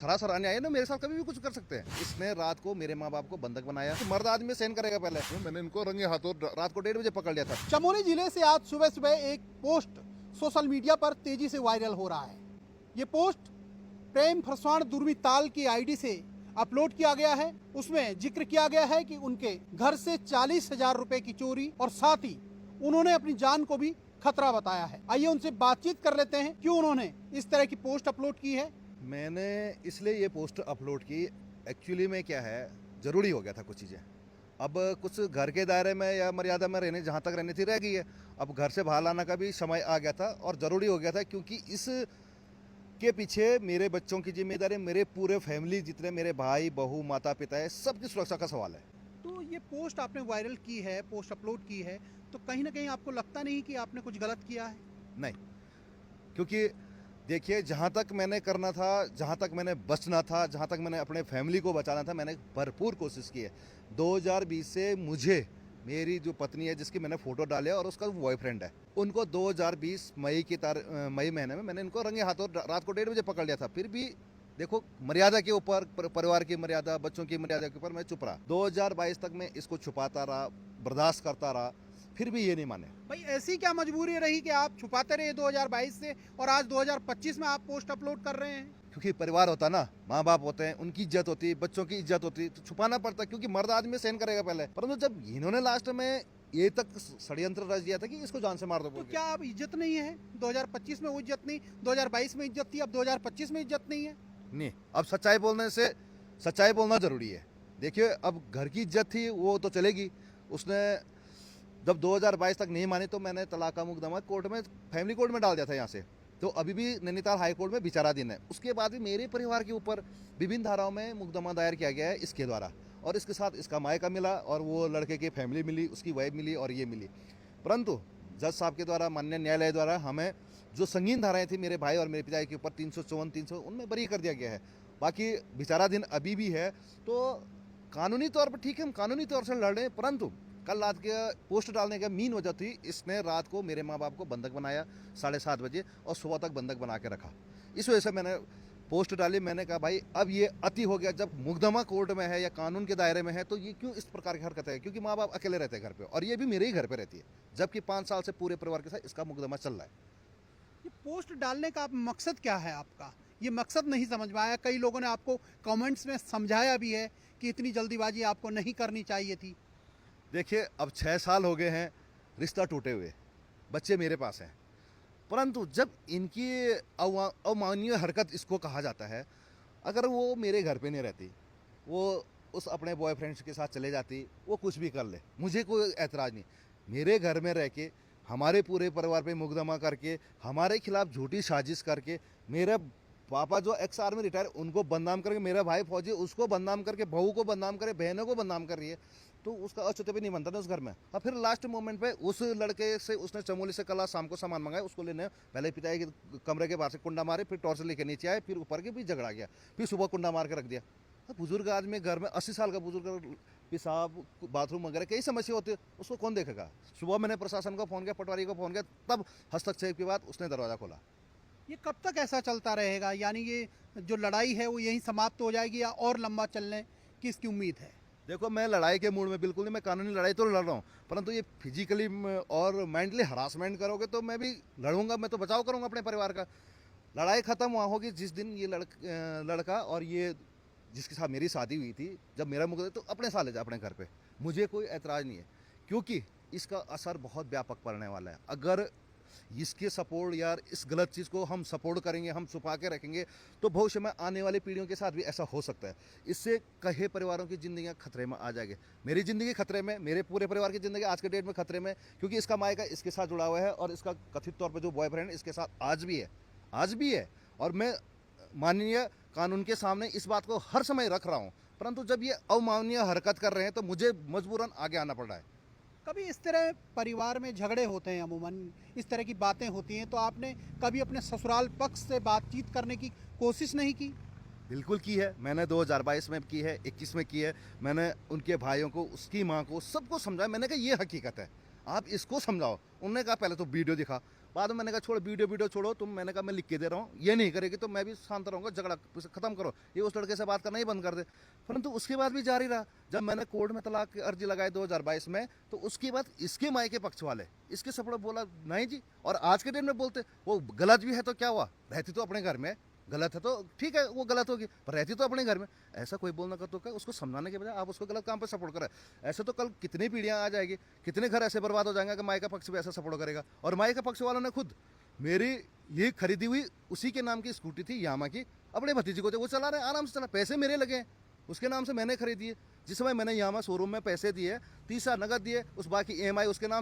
सरासर अन्याय है ना, मेरे साथ कभी भी कुछ कर सकते हैं। इसने रात को मेरे माँ बाप को बंधक बनाया कि मर्द आदमी सहन करेगा पहले। मैंने इनको रंगे हाथों रात को 1:30 बजे पकड़ लिया था। चमोली जिले से आज सुबह सुबह एक पोस्ट सोशल मीडिया पर तेजी से वायरल हो रहा है। ये पोस्ट प्रेम फरसाण दुर्मी ताल की आईडी से अपलोड किया गया है। उसमें जिक्र किया गया है कि उनके घर से 40,000 रुपए की चोरी और साथ ही उन्होंने अपनी जान को भी खतरा बताया है। आइए उनसे बातचीत कर लेते हैं क्यों उन्होंने इस तरह की पोस्ट अपलोड की है। मैंने इसलिए ये पोस्ट अपलोड की, एक्चुअली में क्या है, ज़रूरी हो गया था कुछ चीज़ें। अब कुछ घर के दायरे में या मर्यादा में रहने जहाँ तक रहनी थी रह गई है। अब घर से बाहर लाना का भी समय आ गया था और ज़रूरी हो गया था, क्योंकि इस के पीछे मेरे बच्चों की जिम्मेदारी, मेरे पूरे फैमिली, जितने मेरे भाई बहू माता पिता है, सबकी सुरक्षा का सवाल है। तो ये पोस्ट आपने वायरल की है, पोस्ट अपलोड की है, तो कहीं ना कहीं आपको लगता नहीं कि आपने कुछ गलत किया है? नहीं, क्योंकि देखिए, जहाँ तक मैंने करना था, जहाँ तक मैंने बचना था, जहाँ तक मैंने अपने फैमिली को बचाना था, मैंने भरपूर कोशिश की है। 2020 से मुझे मेरी जो पत्नी है, जिसकी मैंने फ़ोटो डाले और उसका बॉयफ्रेंड है, उनको 2020 मई महीने में मैंने इनको रंगे हाथों रात को 1:30 बजे पकड़ लिया था। फिर भी देखो, मर्यादा के ऊपर, परिवार की मर्यादा, बच्चों की मर्यादा के ऊपर मैं चुप रहा। 2022 तक मैं इसको छुपाता रहा, बर्दाश्त करता रहा, फिर भी ये नहीं माने। भाई ऐसी क्या मजबूरी रही कि आप छुपाते रहे 2022 से और आज 2025 में आप पोस्ट अपलोड कर रहे हैं? क्योंकि परिवार होता ना, माँ बाप होते हैं, उनकी इज्जत होती है, बच्चों की इज्जत होती है, तो छुपाना पड़ता है, क्योंकि मर्द आदमी सहन करेगा पहले। परंतु जब इन्होंने लास्ट में ये तक षड्यंत्र रच दिया था कि इसको जान से मार दो, तो क्या अब इज्जत नहीं है? 2025 में वो इज्जत नहीं, 2022 में इज्जत थी, अब 2025 में इज्जत नहीं है? नहीं, अब सच्चाई बोलने से सच्चाई बोलना जरूरी है। देखिए, अब घर की इज्जत थी वो तो चलेगी। उसने जब 2022 तक नहीं मानी तो मैंने तलाक का मुकदमा कोर्ट में, फैमिली कोर्ट में डाल दिया था यहाँ से। तो अभी भी नैनीताल हाई कोर्ट में विचाराधीन है। उसके बाद भी मेरे परिवार के ऊपर विभिन्न धाराओं में मुकदमा दायर किया गया है इसके द्वारा, और इसके साथ इसका मायका मिला और वो लड़के की फैमिली मिली, उसकी वाइफ मिली और ये मिली। परंतु जज साहब के द्वारा, माननीय न्यायालय द्वारा हमें जो संगीन धाराएं थी मेरे भाई और मेरे पिता के ऊपर 354, 300, उनमें बरी कर दिया गया है। बाकी विचाराधीन अभी भी है। तो कानूनी तौर पर ठीक है, हम कानूनी तौर से लड़ रहे हैं। परंतु कल रात के पोस्ट डालने का मेन वजह थी, इसने रात को मेरे माँ बाप को बंधक बनाया 7:30 बजे और सुबह तक बंधक बना के रखा। इस वजह से मैंने पोस्ट डाली। मैंने कहा भाई अब ये अति हो गया, जब मुकदमा कोर्ट में है या कानून के दायरे में है तो ये क्यों इस प्रकार की हरकत है, क्योंकि माँ बाप अकेले रहते हैं घर पे और ये भी मेरे ही घर पे रहती है, जबकि 5 साल से पूरे परिवार के साथ इसका मुकदमा चल रहा है। ये पोस्ट डालने का मकसद क्या है आपका? ये मकसद नहीं समझ में आया। कई लोगों ने आपको कमेंट्स में समझाया भी है कि इतनी जल्दीबाजी आपको नहीं करनी चाहिए थी। देखिए, अब 6 साल हो गए हैं रिश्ता टूटे हुए, बच्चे मेरे पास हैं, परंतु जब इनकी अमानवीय हरकत इसको कहा जाता है, अगर वो मेरे घर पे नहीं रहती, वो उस अपने बॉयफ्रेंड्स के साथ चले जाती, वो कुछ भी कर ले, मुझे कोई ऐतराज़ नहीं। मेरे घर में रह के हमारे पूरे परिवार पे मुकदमा करके, हमारे खिलाफ झूठी साजिश करके, मेरे पापा जो एक्स आर्मी रिटायर उनको बदनाम करके, मेरा भाई फौजी उसको बदनाम करके, बहू को बदनाम करे, बहनों को बदनाम कर रही है, तो उसका औचित्य भी नहीं बनता ना उस घर में। और फिर लास्ट मोमेंट पे उस लड़के से उसने चमोली से कल शाम को सामान मंगाया, उसको लेने पहले पिताई के कमरे के बाहर से कुंडा मारे, फिर टॉर्च लेके नीचे आए, फिर ऊपर के भी झगड़ा गया, फिर सुबह कुंडा मार के रख दिया। बुजुर्ग आदमी घर में, 80 साल का बुजुर्ग, पेशाब बाथरूम वगैरह कई समस्या होती है, उसको कौन देखेगा। सुबह मैंने प्रशासन को फ़ोन किया, पटवारी को फ़ोन किया, तब हस्तक्षेप के बाद उसने दरवाज़ा खोला। ये कब तक ऐसा चलता रहेगा? यानी ये जो लड़ाई है वो यहीं समाप्त हो जाएगी या और लंबा चलने की इसकी उम्मीद है? देखो, मैं लड़ाई के मूड में बिल्कुल नहीं, मैं कानूनी लड़ाई तो लड़ रहा हूँ, परंतु ये फिजिकली और मेंटली हरासमेंट करोगे तो मैं भी लड़ूंगा, मैं तो बचाव करूंगा अपने परिवार का। लड़ाई खत्म वहाँ होगी जिस दिन ये लड़का और ये जिसके साथ मेरी शादी हुई थी, जब मेरा मुकदमा, तो अपने साथ ले जा अपने घर पे, मुझे कोई ऐतराज़ नहीं है, क्योंकि इसका असर बहुत व्यापक पड़ने वाला है। अगर इसके सपोर्ट या इस गलत चीज़ को हम सपोर्ट करेंगे, हम छुपा के रखेंगे, तो भविष्य में आने वाली पीढ़ियों के साथ भी ऐसा हो सकता है। इससे कई परिवारों की ज़िंदगियां खतरे में आ जाएगी। मेरी ज़िंदगी खतरे में, मेरे पूरे परिवार की ज़िंदगी आज के डेट में खतरे में, क्योंकि इसका मायका इसके साथ जुड़ा हुआ है और इसका कथित तौर पर जो बॉयफ्रेंड इसके साथ आज भी है। और मैं माननीय कानून के सामने इस बात को हर समय रख रहा हूँ, परंतु जब ये अमानवीय हरकत कर रहे हैं तो मुझे मजबूरन आगे आना पड़ रहा है। कभी इस तरह परिवार में झगड़े होते हैं, अमूमन इस तरह की बातें होती हैं, तो आपने कभी अपने ससुराल पक्ष से बातचीत करने की कोशिश नहीं की? बिल्कुल की है, मैंने 2022 में की है, 21 में की है। मैंने उनके भाइयों को, उसकी माँ को, सबको समझाया। मैंने कहा ये हकीकत है, आप इसको समझाओ। उन्होंने कहा पहले तो वीडियो दिखा, बाद में मैंने कहा छोड़ वीडियो छोड़ो तुम, मैंने कहा मैं लिख के दे रहा हूँ, ये नहीं करेगी तो मैं भी शांत रहूँगा, झगड़ा खत्म करो, ये उस लड़के से बात करना ही बंद कर दे। परंतु उसके बाद भी जारी रहा। जब मैंने कोर्ट में तलाक की अर्जी लगाई 2022 में, तो उसके बाद इसके मायके पक्ष वाले इसके सपोर्ट बोला नहीं जी, और आज के दिन में बोलते वो गलत भी है तो क्या हुआ, रहती तो अपने घर में, गलत है तो ठीक है वो गलत होगी, पर रहती तो अपने घर में। ऐसा कोई बोलना का तो क्या, उसको समझाने के बजाय आप उसको गलत काम पे सपोर्ट करें। ऐसे तो कल कितनी पीढ़ियां आ जाएगी, कितने घर ऐसे बर्बाद हो जाएंगे कि माई का पक्ष भी ऐसा सपोर्ट करेगा। और माई का पक्ष वालों ने खुद मेरी ये खरीदी हुई उसी के नाम की स्कूटी थी यामा की, अपने भतीजे को वो चला रहे आराम से, चला, पैसे मेरे लगे हैं, उसके नाम से मैंने खरीदी है। जिस समय मैंने यामा शोरूम में पैसे दिए, 30,000 नगद दिए, उस बाकी EMI उसके नाम